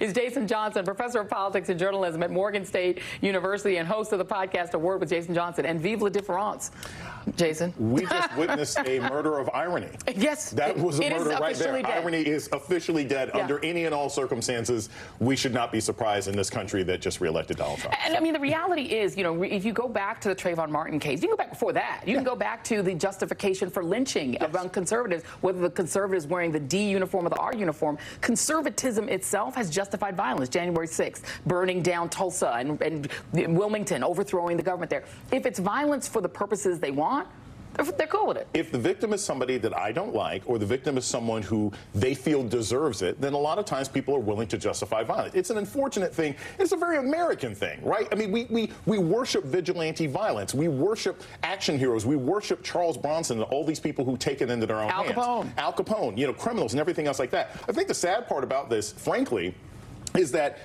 is Jason Johnson, professor of politics and journalism at Morgan State University and host of the podcast A Word with Jason Johnson. And vive la différence, Jason. We just witnessed a murder of irony. Yes. That was a murder right there. Dead. Irony is officially dead. Yeah. Under any and all circumstances, we should not be surprised in this country that just reelected Donald Trump. And I mean, the reality is, you know, if you go back to the Trayvon Martin case, you can go back before that. You can go back to the justification for lynching among conservatives, whether the conservatives wearing the D uniform or the R uniform. Conservatism itself has justified violence. January 6th, burning down Tulsa and Wilmington, overthrowing the government there. If it's violence for the purposes they want, they're cool with it. If the victim is somebody that I don't like, or the victim is someone who they feel deserves it, then a lot of times people are willing to justify violence. It's an unfortunate thing. It's a very American thing, right? I mean, we worship vigilante violence. We worship action heroes. We worship Charles Bronson and all these people who take it into their own hands. Al Capone, you know, criminals and everything else like that. I think the sad part about this, frankly, is that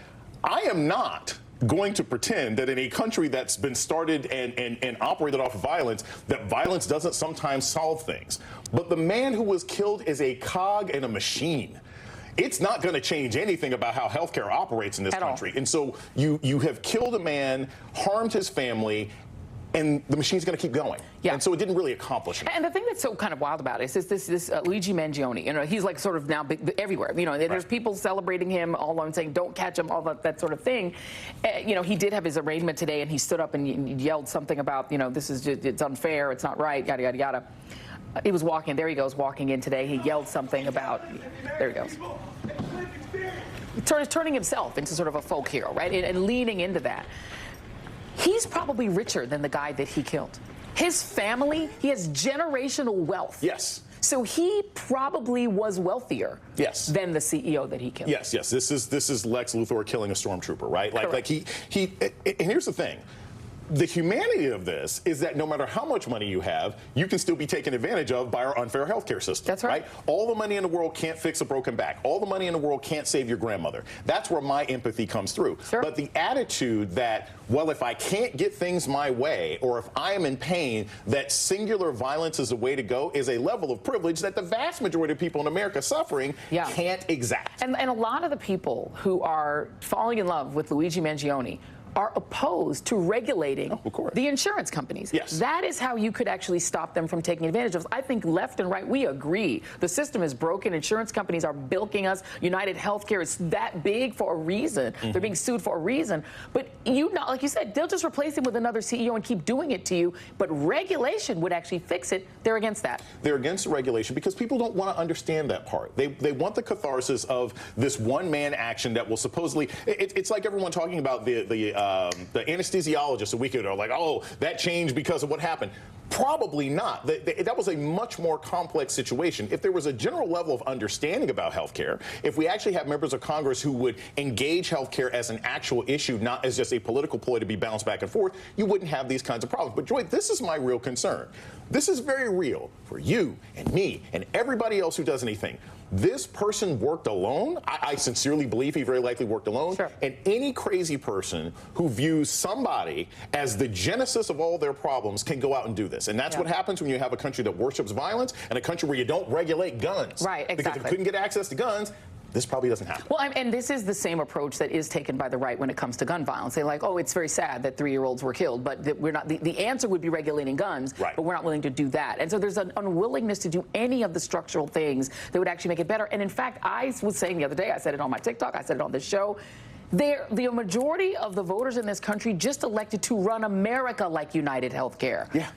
I am not going to pretend that in a country that's been started and operated off of violence, that violence doesn't sometimes solve things. But the man who was killed is a cog in a machine. It's not going to change anything about how healthcare operates in this country. And so you have killed a man, harmed his family, and the machine's going to keep going. Yeah. And so it didn't really accomplish it. And the thing that's so kind of wild about it is this Luigi Mangione. You know, he's like sort of now everywhere. You know, there's people celebrating him, all on saying, don't catch him, all that sort of thing. You know, he did have his arraignment today, and he stood up and yelled something about, you know, this is just, it's unfair, it's not right, yada, yada, yada. He was walking, there he goes, walking in today. He yelled something about, there he goes. Turning himself into sort of a folk hero, right? And leaning into that. He's probably richer than the guy that he killed. His family, he has generational wealth. Yes. So he probably was wealthier than the CEO that he killed. Yes, yes. This is Lex Luthor killing a stormtrooper, right? Like he and here's the thing. The humanity of this is that no matter how much money you have, you can still be taken advantage of by our unfair healthcare system. That's right. All the money in the world can't fix a broken back. All the money in the world can't save your grandmother. That's where my empathy comes through. Sure. But the attitude that, well, if I can't get things my way, or if I am in pain, that singular violence is the way to go is a level of privilege that the vast majority of people in America suffering can't exact. And a lot of the people who are falling in love with Luigi Mangione are opposed to regulating the insurance companies. Yes. That is how you could actually stop them from taking advantage of us. I think left and right, we agree. The system is broken. Insurance companies are bilking us. United Healthcare is that big for a reason. They're being sued for a reason. But like you said, they'll just replace him with another CEO and keep doing it to you. But regulation would actually fix it. They're against that. They're against regulation because people don't want to understand that part. They want the catharsis of this one-man action that will supposedly, it's like everyone talking about the anesthesiologist a week ago, like, oh, that changed because of what happened. Probably not. That was a much more complex situation. If there was a general level of understanding about healthcare, if we actually have members of Congress who would engage healthcare as an actual issue, not as just a political ploy to be bounced back and forth, you wouldn't have these kinds of problems. But Joy, this is my real concern. This is very real for you and me and everybody else who does anything. This person worked alone. I sincerely believe he very likely worked alone. Sure. And any crazy person who views somebody as the genesis of all their problems can go out and do this. And that's what happens when you have a country that worships violence and a country where you don't regulate guns. Right, exactly. Because if you couldn't get access to guns, this probably doesn't happen. Well, and this is the same approach that is taken by the right when it comes to gun violence. They're like, oh, it's very sad that 3-year-olds were killed, but we're not. The answer would be regulating guns, but we're not willing to do that. And so there's an unwillingness to do any of the structural things that would actually make it better. And in fact, I was saying the other day, I said it on my TikTok, I said it on this show, the majority of the voters in this country just elected to run America like United Healthcare. Yeah.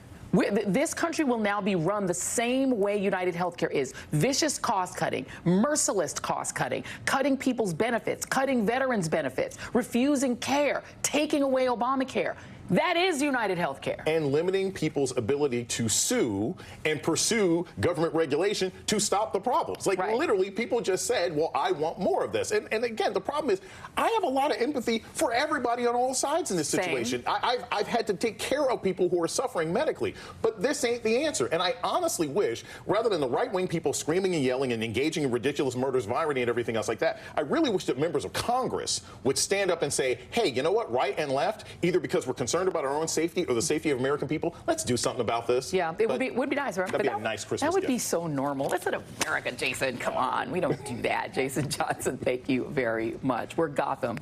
This country will now be run the same way United Healthcare is. Vicious cost cutting, merciless cost cutting, cutting people's benefits, cutting veterans' benefits, refusing care, taking away Obamacare. That is United Healthcare. And limiting people's ability to sue and pursue government regulation to stop the problems. Like literally people just said, well, I want more of this. And again, the problem is I have a lot of empathy for everybody on all sides in this situation. I've had to take care of people who are suffering medically, but this ain't the answer. And I honestly wish, rather than the right-wing people screaming and yelling and engaging in ridiculous murders of irony and everything else like that, I really wish that members of Congress would stand up and say, hey, you know what, right and left, either because we're concerned concerned about our own safety or the safety of American people, let's do something about this. Yeah, it would be nice, right? That'd be a nice Christmas That would be gift. so normal. That's in America, Jason. Come on. We don't do that. Jason Johnson, thank you very much. We're Gotham.